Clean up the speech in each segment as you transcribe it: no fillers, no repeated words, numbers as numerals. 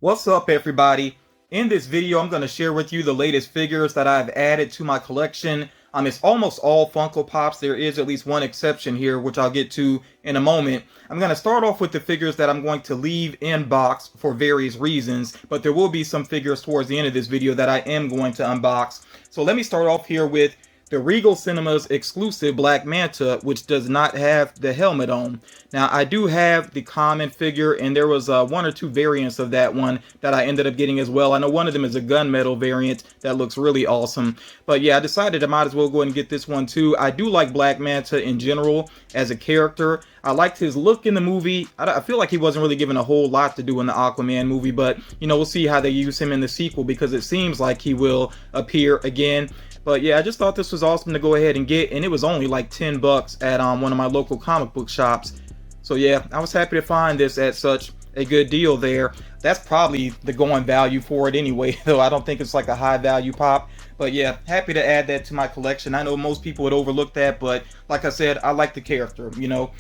What's up, everybody? In this video, I'm going to share with you the latest figures that I've added to my collection. It's almost all Funko Pops. There is at least one exception here, which I'll get to in a moment. I'm going to start off with the figures that I'm going to leave in box for various reasons, but there will be some figures towards the end of this video that I am going to unbox. So let me start off here with the Regal Cinemas exclusive Black Manta, which does not have the helmet on. Now, I do have the common figure, and there was one or two variants of that one that I ended up getting as well. I know one of them is a gunmetal variant that looks really awesome. But yeah, I decided I might as well go ahead and get this one too. I do like Black Manta in general as a character. I liked his look in the movie. I feel like he wasn't really given a whole lot to do in the Aquaman movie, but you know, we'll see how they use him in the sequel because it seems like he will appear again. But yeah, I just thought this was awesome to go ahead and get, and it was only like 10 bucks at one of my local comic book shops. So yeah, I was happy to find this at such a good deal there. That's probably the going value for it anyway, though I don't think it's like a high value pop. But yeah, happy to add that to my collection. I know most people would overlook that, but like I said, I like the character, you know.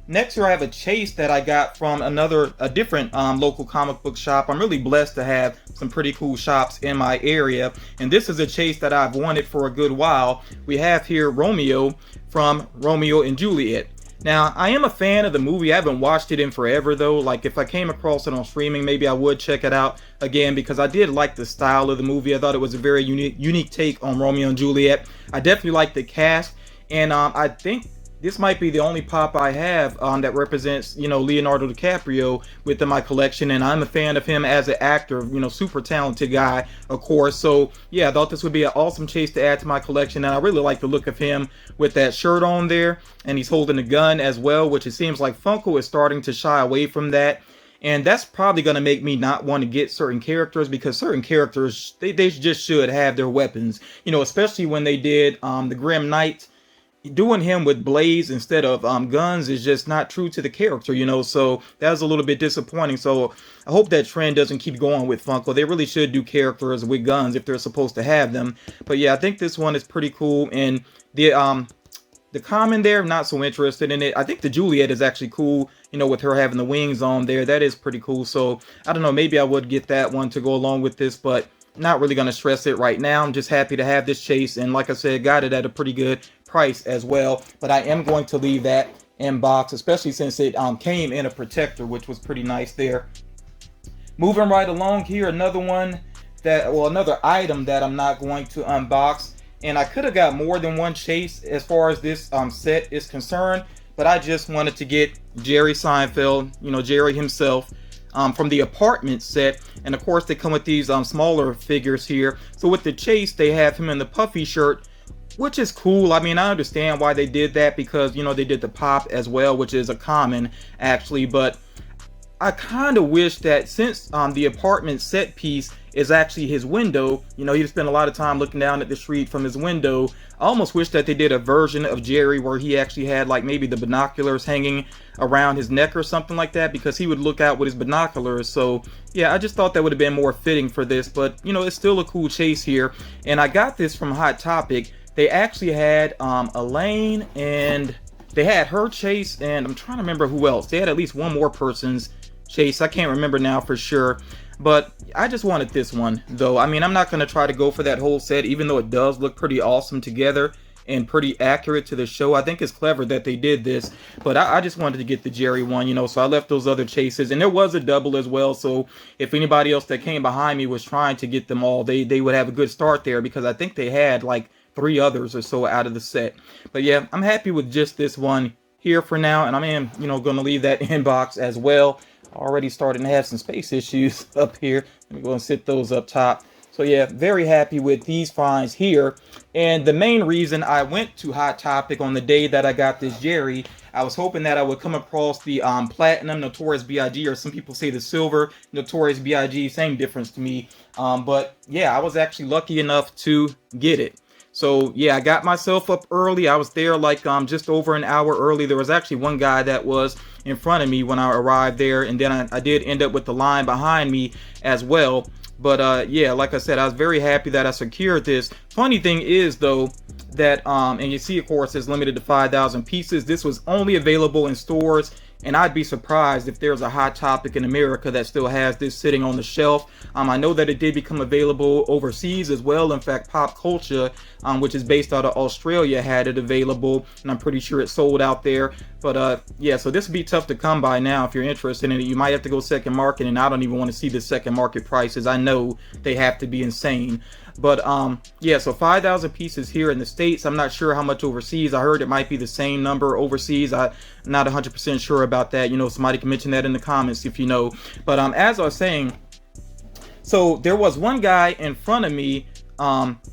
Next here I have a chase that I got from a different local comic book shop. I'm really blessed to have some pretty cool shops in my area, and this is a chase that I've wanted for a good while. We have here Romeo from Romeo and Juliet. Now, I am a fan of the movie. I haven't watched it in forever, though. Like, if I came across it on streaming, maybe I would check it out again because I did like the style of the movie. I thought it was a very unique take on Romeo and Juliet. I definitely like the cast, and I think this might be the only pop I have that represents, you know, Leonardo DiCaprio within my collection, and I'm a fan of him as an actor, you know, super talented guy, of course. So yeah, I thought this would be an awesome chase to add to my collection, and I really like the look of him with that shirt on there, and he's holding a gun as well, which it seems like Funko is starting to shy away from that. And that's probably going to make me not want to get certain characters because certain characters, they just should have their weapons, you know, especially when they did the Grim Knight. Doing him with blades instead of guns is just not true to the character, you know, so that was a little bit disappointing. So I hope that trend doesn't keep going with Funko. They really should do characters with guns if they're supposed to have them. But yeah, I think this one is pretty cool, and the common there, I'm not so interested in it. I think the Juliet is actually cool, you know, with her having the wings on there. That is pretty cool. So I don't know, maybe I would get that one to go along with this, but not really going to stress it right now. I'm just happy to have this chase, and like I said, got it at a pretty good price as well. But I am going to leave that in box, especially since it came in a protector, which was pretty nice there. Moving right along here, another item that I'm not going to unbox, and I could have got more than one chase as far as this set is concerned, but I just wanted to get Jerry Seinfeld, you know, Jerry himself, from the apartment set. And of course they come with these smaller figures here. So with the chase, they have him in the puffy shirt, which is cool. I mean, I understand why they did that because, you know, they did the pop as well, which is a common actually. But I kind of wish that since the apartment set piece is actually his window, you know, he spent a lot of time looking down at the street from his window. I almost wish that they did a version of Jerry where he actually had like maybe the binoculars hanging around his neck or something like that, because he would look out with his binoculars. So yeah, I just thought that would have been more fitting for this, but you know, it's still a cool chase here. And I got this from Hot Topic. They actually had Elaine, and they had her chase, and I'm trying to remember who else. They had at least one more person's chase. I can't remember now for sure, but I just wanted this one though. I mean, I'm not going to try to go for that whole set, even though it does look pretty awesome together and pretty accurate to the show. I think it's clever that they did this, but I just wanted to get the Jerry one, you know, so I left those other chases, and there was a double as well. So if anybody else that came behind me was trying to get them all, they would have a good start there, because I think they had like 3 others or so out of the set. But yeah, I'm happy with just this one here for now, and I am, you know, going to leave that inbox as well. Already starting to have some space issues up here. Let me go and sit those up top. So yeah, very happy with these finds here. And the main reason I went to Hot Topic on the day that I got this Jerry, I was hoping that I would come across the platinum Notorious B.I.G., or some people say the silver Notorious B.I.G., same difference to me. But yeah, I was actually lucky enough to get it. So yeah, I got myself up early. I was there like just over an hour early. There was actually one guy that was in front of me when I arrived there, and then I did end up with the line behind me as well. But yeah, like I said, I was very happy that I secured this. Funny thing is though, that and you see of course it's limited to 5,000 pieces. This was only available in stores and I'd be surprised if there's a Hot Topic in America that still has this sitting on the shelf. I know that it did become available overseas as well. In fact, Pop Culture, which is based out of Australia, had it available, and I'm pretty sure it sold out there. But yeah, so this would be tough to come by now. If you're interested in it, you might have to go second market, and I don't even want to see the second market prices. I know they have to be insane. But yeah, so 5,000 pieces here in the States. I'm not sure how much overseas. I heard it might be the same number overseas. I'm not 100% sure about that. You know, somebody can mention that in the comments if you know. But as I was saying, so there was one guy in front of me.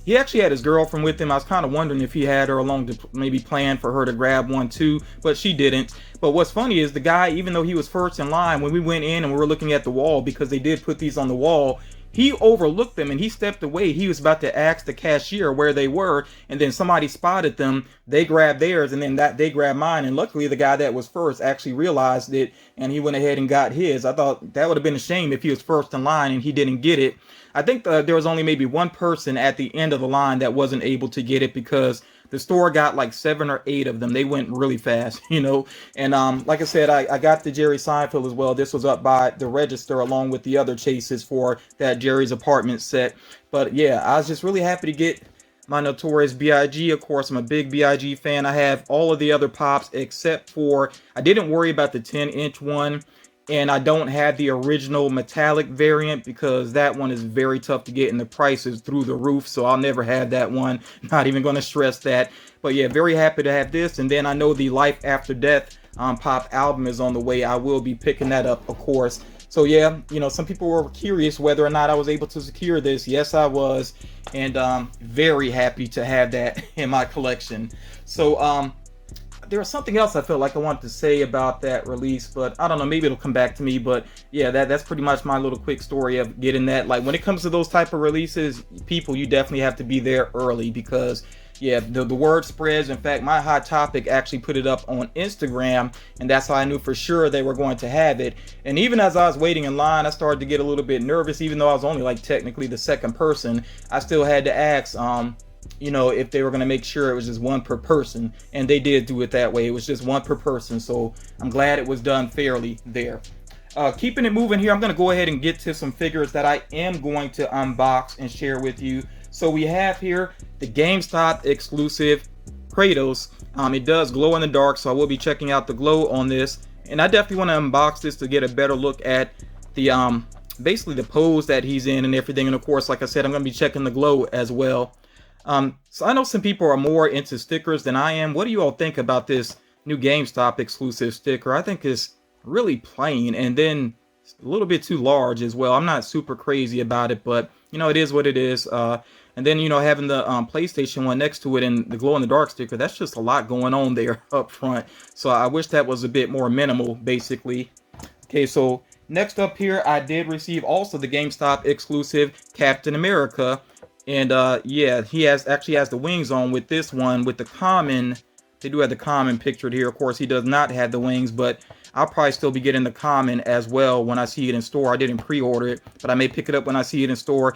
He actually had his girlfriend with him. I was kind of wondering if he had her along to maybe plan for her to grab one too, but she didn't. But what's funny is the guy, even though he was first in line, when we went in and we were looking at the wall, because they did put these on the wall, he overlooked them and he stepped away. He was about to ask the cashier where they were, and then somebody spotted them. They grabbed theirs, and then they grabbed mine. And luckily, the guy that was first actually realized it, and he went ahead and got his. I thought that would have been a shame if he was first in line and he didn't get it. I think there was only maybe one person at the end of the line that wasn't able to get it, because the store got like 7 or 8 of them. They went really fast, you know. And like I said, I got the Jerry Seinfeld as well. This was up by the register along with the other chases for that Jerry's apartment set. But yeah, I was just really happy to get my Notorious B.I.G. Of course, I'm a big B.I.G. fan. I have all of the other pops except for, I didn't worry about the 10-inch one. And I don't have the original metallic variant because that one is very tough to get and the price is through the roof. So I'll never have that one. Not even going to stress that. But yeah, very happy to have this. And then I know the Life After Death pop album is on the way. I will be picking that up, of course. So yeah, you know, some people were curious whether or not I was able to secure this. Yes, I was. And very happy to have that in my collection. So there was something else I felt like I wanted to say about that release, but I don't know, maybe it'll come back to me. But yeah, that's pretty much my little quick story of getting that. Like, when it comes to those type of releases, people, you definitely have to be there early, because yeah, the word spreads. In fact, my Hot Topic actually put it up on Instagram, and that's how I knew for sure they were going to have it. And even as I was waiting in line, I started to get a little bit nervous. Even though I was only like technically the second person, I still had to ask you know, if they were going to make sure it was just one per person, and they did do it that way. It was just one per person, so I'm glad it was done fairly there. Keeping it moving here, I'm going to go ahead and get to some figures that I am going to unbox and share with you. So we have here the GameStop exclusive Kratos. It does glow in the dark, so I will be checking out the glow on this, and I definitely want to unbox this to get a better look at the basically the pose that he's in and everything. And of course, like I said, I'm going to be checking the glow as well. So I know some people are more into stickers than I am. What do you all think about this new GameStop exclusive sticker? I think it's really plain, and then a little bit too large as well. I'm not super crazy about it, but you know, it is what it is. And then, you know, having the PlayStation one next to it and the glow in the dark sticker, that's just a lot going on there up front. So I wish that was a bit more minimal, basically. Okay, so next up here, I did receive also the GameStop exclusive Captain America. And yeah, he actually has the wings on with this one, with the common. They do have the common pictured here. Of course, he does not have the wings, but I'll probably still be getting the common as well when I see it in store. I didn't pre-order it, but I may pick it up when I see it in store.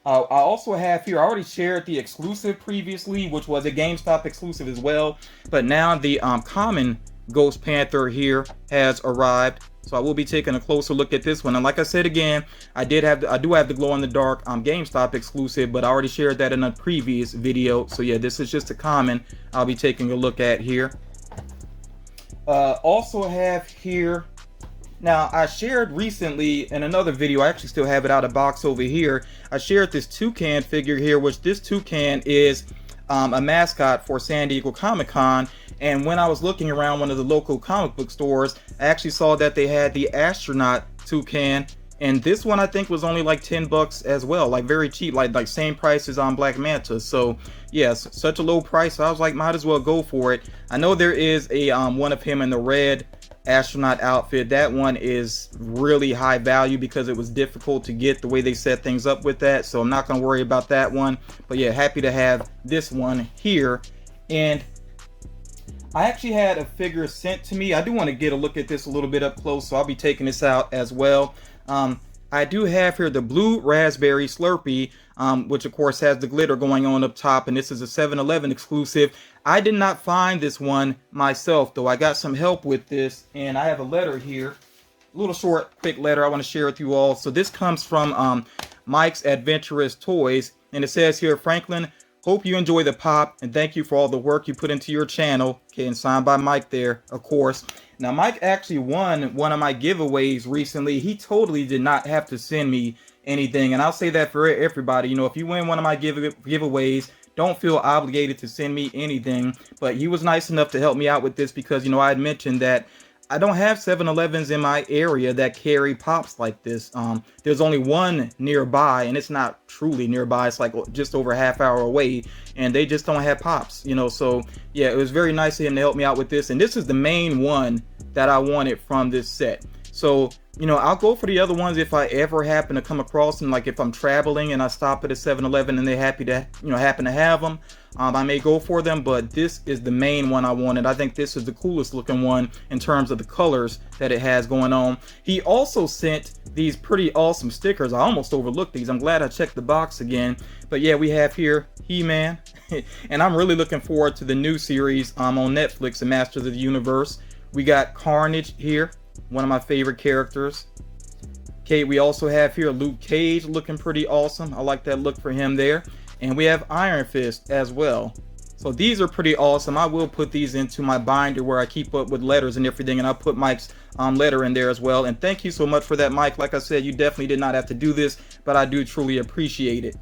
I also have here, I already shared the exclusive previously, which was a GameStop exclusive as well. But now the common Ghost Panther here has arrived. So I will be taking a closer look at this one. And like I said again, I do have the glow in the dark GameStop exclusive, but I already shared that in a previous video. So yeah, this is just a common I'll be taking a look at here. Also have here, now I shared recently in another video, I actually still have it out of box over here. I shared this toucan figure here, which this toucan is a mascot for San Diego Comic-Con. And when I was looking around one of the local comic book stores, I actually saw that they had the astronaut toucan, and this one I think was only like $10 as well, like very cheap, like same price as on Black Manta. So yes, such a low price. So I was like, might as well go for it. I know there is a one of him in the red astronaut outfit. That one is really high value because it was difficult to get the way they set things up with that. So I'm not going to worry about that one. But yeah, happy to have this one here. And I actually had a figure sent to me. I do want to get a look at this a little bit up close, so I'll be taking this out as well. I do have here the blue raspberry Slurpee, which of course has the glitter going on up top, and this is a 7-Eleven exclusive. I did not find this one myself, though. I got some help with this, and I have a letter here, a little short, quick letter I want to share with you all. So this comes from Mike's Adventurous Toys, and it says here, Franklin, hope you enjoy the pop, and thank you for all the work you put into your channel. Okay, and signed by Mike there, of course. Now, Mike actually won one of my giveaways recently. He totally did not have to send me anything, and I'll say that for everybody. You know, if you win one of my giveaways, don't feel obligated to send me anything. But he was nice enough to help me out with this because, you know, I had mentioned that I don't have 7-Elevens in my area that carry pops like this. There's only one nearby, and it's not truly nearby. It's like just over a half hour away, and they just don't have pops, you know. So yeah, it was very nice of him to help me out with this, and this is the main one that I wanted from this set. So, you know, I'll go for the other ones if I ever happen to come across them. Like if I'm traveling and I stop at a 7-Eleven and they happen to have them, I may go for them. But this is the main one I wanted. I think this is the coolest looking one in terms of the colors that it has going on. He also sent these pretty awesome stickers. I almost overlooked these. I'm glad I checked the box again. But yeah, we have here He-Man, and I'm really looking forward to the new series on Netflix, The Masters of the Universe. We got Carnage here, one of my favorite characters. Okay, we also have here Luke Cage looking pretty awesome. I like that look for him there. And we have Iron Fist as well. So these are pretty awesome. I will put these into my binder where I keep up with letters and everything, and I'll put Mike's letter in there as well. And thank you so much for that, Mike. Like I said, you definitely did not have to do this, but I do truly appreciate it.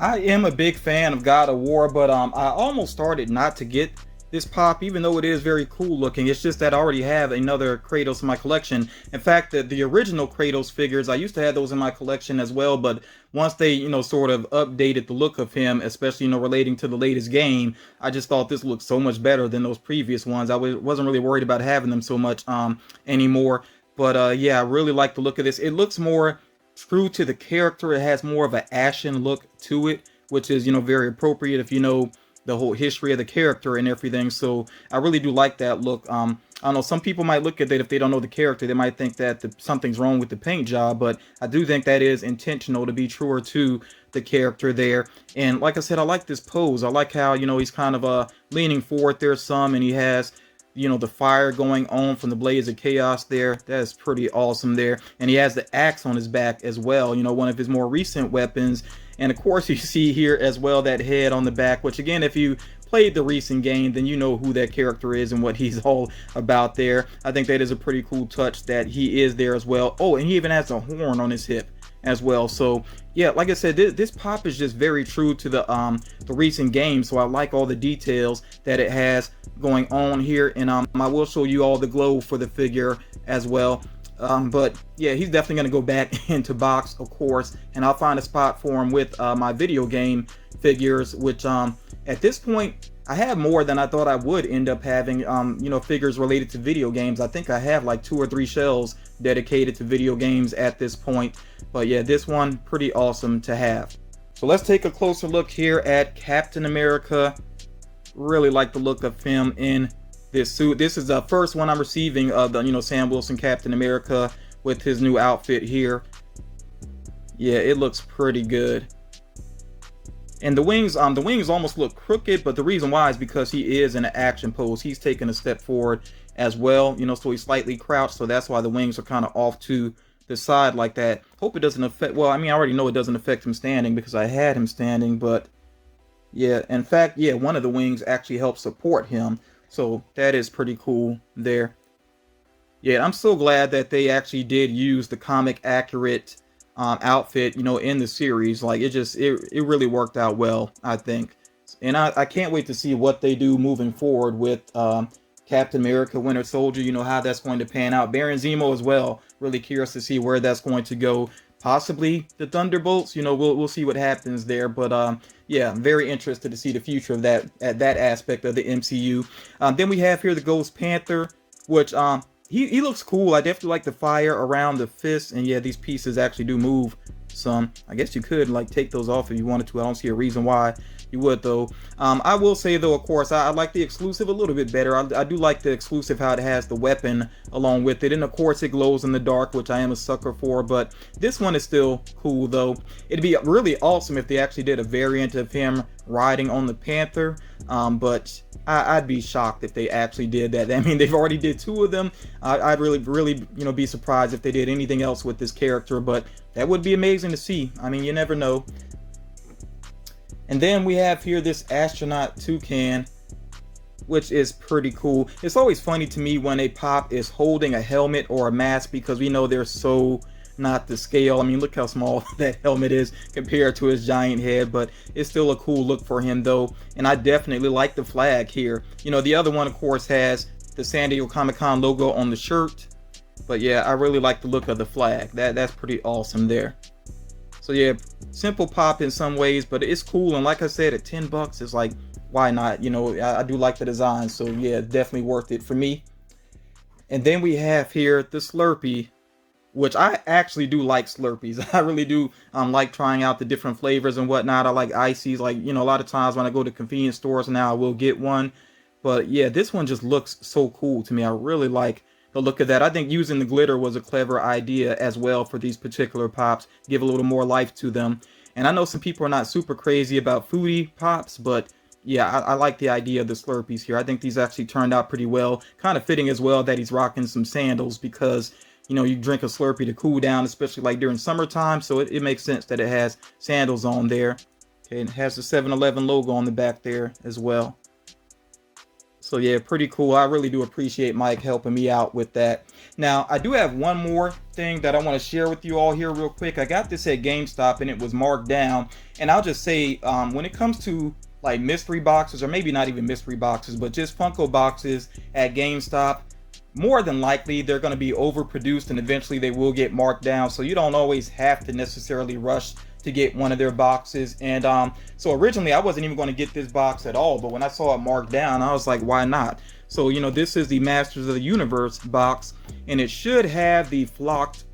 I am a big fan of God of War, but I almost started not to get this pop, even though it is very cool looking. It's just that I already have another Kratos in my collection. In fact, the original Kratos figures, I used to have those in my collection as well, but once they, you know, sort of updated the look of him, especially, you know, relating to the latest game, I just thought this looked so much better than those previous ones. I wasn't really worried about having them so much anymore. But yeah, I really like the look of this. It looks more true to the character. It has more of an ashen look to it, which is, you know, very appropriate if you know the whole history of the character and everything. So I really do like that look. I don't know, some people might look at it, if they don't know the character, they might think that something's wrong with the paint job, but I do think that is intentional to be truer to the character there. And like I said, I like this pose. I like how, you know, he's kind of leaning forward there some, and he has, you know, the fire going on from the Blaze of Chaos there. That is pretty awesome there. And he has the axe on his back as well, you know, one of his more recent weapons. And of course, you see here as well that head on the back, which again, if you played the recent game, then you know who that character is and what he's all about there. I think that is a pretty cool touch that he is there as well. Oh, and he even has a horn on his hip as well. So yeah, like I said, this pop is just very true to the recent game. So I like all the details that it has going on here, and I will show you all the glow for the figure as well. But yeah, he's definitely going to go back into box, of course, and I'll find a spot for him with my video game figures, which at this point I have more than I thought I would end up having, you know, figures related to video games. I think I have like 2 or 3 shelves dedicated to video games at this point. But yeah, this one pretty awesome to have. So let's take a closer look here at Captain America. Really like the look of him in this suit. This is the first one I'm receiving of the, you know, Sam Wilson Captain America with his new outfit here. Yeah, it looks pretty good. And the wings almost look crooked, but the reason why is because he is in an action pose. He's taking a step forward as well, you know, so he's slightly crouched, so that's why the wings are kind of off to the side like that. Hope it doesn't affect, well, I mean, I already know it doesn't affect him standing because I had him standing, but yeah, in fact, yeah, one of the wings actually helps support him. So that is pretty cool there. Yeah, I'm so glad that they actually did use the comic accurate outfit, you know, in the series. Like it really worked out well, I think. And I can't wait to see what they do moving forward with Captain America Winter Soldier, you know, how that's going to pan out. Baron Zemo as well. Really curious to see where that's going to go. Possibly the Thunderbolts, you know, we'll see what happens there. But yeah, I'm very interested to see the future of that aspect of the MCU. Then we have here the Ghost Panther, which he looks cool. I definitely like the fire around the fist, and yeah, these pieces actually do move some. I guess you could like take those off if you wanted to. I don't see a reason why you would though. I will say though, of course, I like the exclusive a little bit better. I do like the exclusive how it has the weapon along with it, and of course it glows in the dark, which I am a sucker for. But this one is still cool though. It'd be really awesome if they actually did a variant of him riding on the Panther, but I'd be shocked if they actually did that. I mean, they've already did 2 of them. I'd really be surprised if they did anything else with this character, but that would be amazing to see. I mean, you never know. And then we have here this astronaut toucan, which is pretty cool. It's always funny to me when a pop is holding a helmet or a mask, because we know they're so not the scale. I mean, look how small that helmet is compared to his giant head, but it's still a cool look for him though. And I definitely like the flag here. You know, the other one of course has the San Diego Comic-Con logo on the shirt, but yeah, I really like the look of the flag. That's pretty awesome there. So yeah, simple pop in some ways, but it's cool. And like I said, at 10 bucks, it's like, why not? You know, I do like the design, so yeah, definitely worth it for me. And then we have here the Slurpee, which I actually do like Slurpees. I really do like trying out the different flavors and whatnot. I like ices. Like, you know, a lot of times when I go to convenience stores now, I will get one. But yeah, this one just looks so cool to me. I really like the look of that. I think using the glitter was a clever idea as well for these particular pops, give a little more life to them. And I know some people are not super crazy about foodie pops, but yeah, I like the idea of the Slurpees here. I think these actually turned out pretty well. Kind of fitting as well that he's rocking some sandals, because you know, you drink a Slurpee to cool down, especially like during summertime, so it makes sense that it has sandals on there. Okay, and it has the 7-Eleven logo on the back there as well. So yeah, pretty cool. I really do appreciate Mike helping me out with that. Now, I do have one more thing that I want to share with you all here real quick. I got this at GameStop and it was marked down. And I'll just say, when it comes to like mystery boxes, or maybe not even mystery boxes, but just Funko boxes at GameStop, more than likely they're going to be overproduced and eventually they will get marked down. So you don't always have to necessarily rush to get one of their boxes. And so originally I wasn't even going to get this box at all, but when I saw it marked down, I was like, why not? So, you know, this is the Masters of the Universe box, and it should have the flocked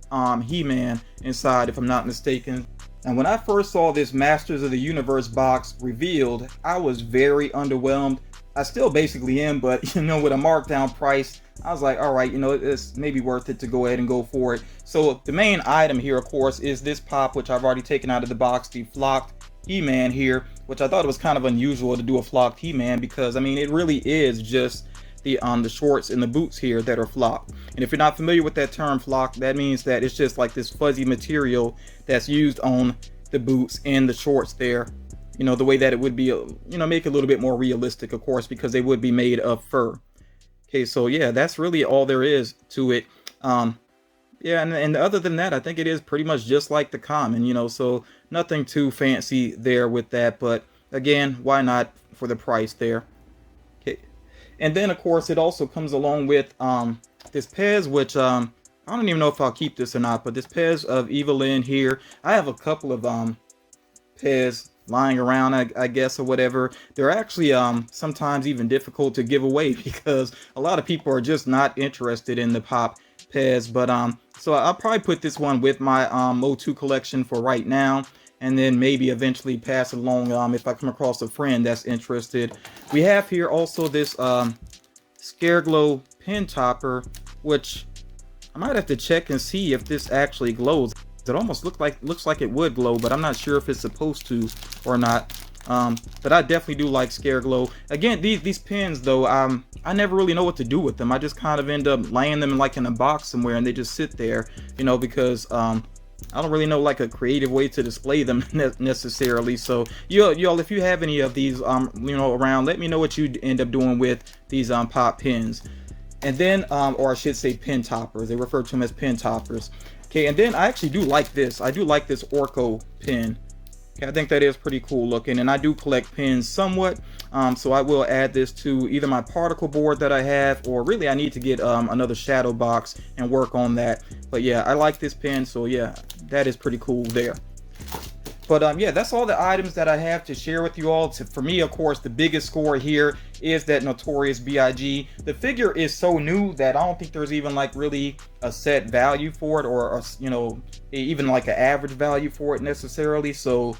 He-Man inside, if I'm not mistaken. And when I first saw this Masters of the Universe box revealed, I was very underwhelmed. I still basically am, but you know, with a markdown price, I was like, all right, you know, it's maybe worth it to go ahead and go for it. So the main item here, of course, is this pop, which I've already taken out of the box, the flocked He-Man here, which I thought it was kind of unusual to do a flocked He-Man, because I mean, it really is just the shorts and the boots here that are flocked. And if you're not familiar with that term flocked, that means that it's just like this fuzzy material that's used on the boots and the shorts there. You know, the way that it would be, you know, make it a little bit more realistic, of course, because they would be made of fur. Okay, so yeah, that's really all there is to it. Yeah, and other than that, I think it is pretty much just like the common, you know, so nothing too fancy there with that. But again, why not for the price there? Okay, and then of course it also comes along with this Pez, which I don't even know if I'll keep this or not, but this Pez of Evelyn here. I have a couple of Pez lying around, I guess, or whatever. They're actually sometimes even difficult to give away because a lot of people are just not interested in the pop Pez. But so I'll probably put this one with my MOTU collection for right now, and then maybe eventually pass it along if I come across a friend that's interested. We have here also this Scareglow pin topper, which I might have to check and see if this actually glows. It almost looks like it would glow, but I'm not sure if it's supposed to or not. But I definitely do like Scareglow. Again, these pins though, I never really know what to do with them. I just kind of end up laying them like in a box somewhere, and they just sit there, you know, because I don't really know like a creative way to display them necessarily. So y'all, if you have any of these you know, around, let me know what you end up doing with these pop pins. And then or I should say pin toppers. They refer to them as pin toppers. Okay, and then I actually do like this. I do like this Orko pin. Okay, I think that is pretty cool looking, and I do collect pins somewhat. So I will add this to either my particle board that I have, or really I need to get another shadow box and work on that. But yeah, I like this pin, so yeah, that is pretty cool there. But yeah, that's all the items that I have to share with you all. For me, of course, the biggest score here is that Notorious B.I.G. The figure is so new that I don't think there's even like really a set value for it, or you know, even like an average value for it necessarily. So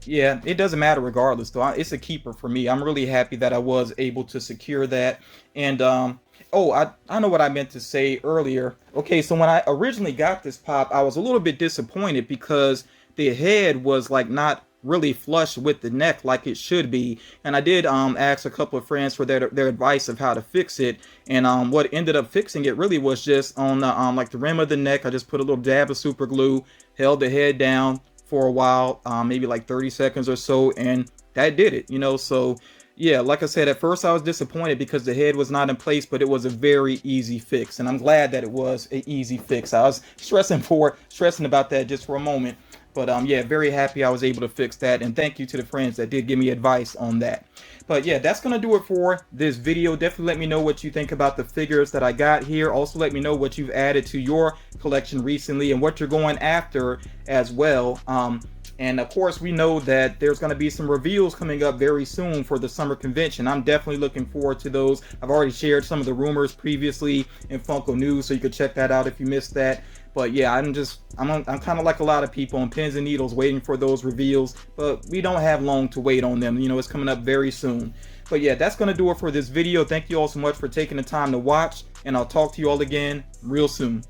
yeah, it doesn't matter regardless though. It's a keeper for me. I'm really happy that I was able to secure that. And oh, I know what I meant to say earlier. Okay, so when I originally got this pop, I was a little bit disappointed because the head was like not really flush with the neck like it should be. And I did ask a couple of friends for their advice of how to fix it. And what ended up fixing it really was just on the like the rim of the neck. I just put a little dab of super glue, held the head down for a while, maybe like 30 seconds or so, and that did it, you know. So yeah, like I said, at first I was disappointed because the head was not in place, but it was a very easy fix, and I'm glad that it was an easy fix. I was stressing about that just for a moment, but yeah, very happy I was able to fix that, and thank you to the friends that did give me advice on that. But yeah, that's gonna do it for this video. Definitely let me know what you think about the figures that I got here. Also let me know what you've added to your collection recently and what you're going after as well. And of course, we know that there's going to be some reveals coming up very soon for the summer convention. I'm definitely looking forward to those. I've already shared some of the rumors previously in Funko News, so you could check that out if you missed that. But yeah, I'm kind of like a lot of people on pins and needles waiting for those reveals, but we don't have long to wait on them. You know, it's coming up very soon. But yeah, that's going to do it for this video. Thank you all so much for taking the time to watch, and I'll talk to you all again real soon.